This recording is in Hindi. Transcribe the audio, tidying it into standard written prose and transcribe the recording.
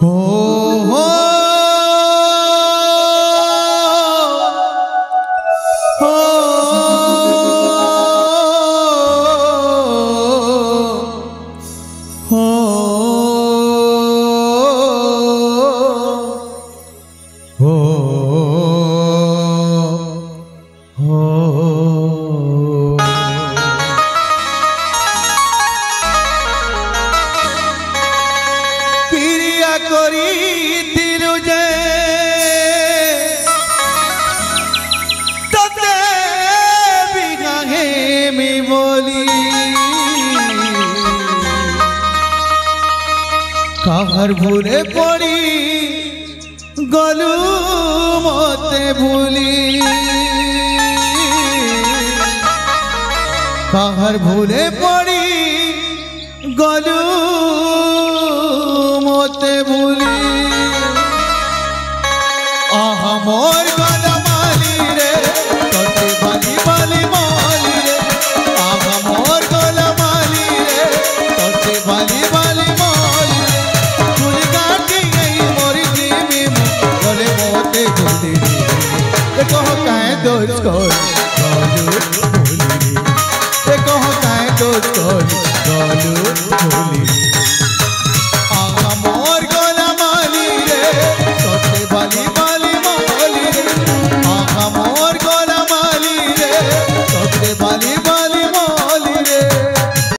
हो हो हो हो क्रिया करी तिरु जे तते बिगाहे मी बोली काहर भूले पड़ी गलू मते भूली काहर भूले पड़ी गलू मते भूली आहा मोर गला माली रे तोते बाली बाली माली रे आहा मोर गला माली रे तोते बाली बाली माली रे फूल काटी गई मोरी जीवी में गले मोते भूली रे कहो काहे दोस्त को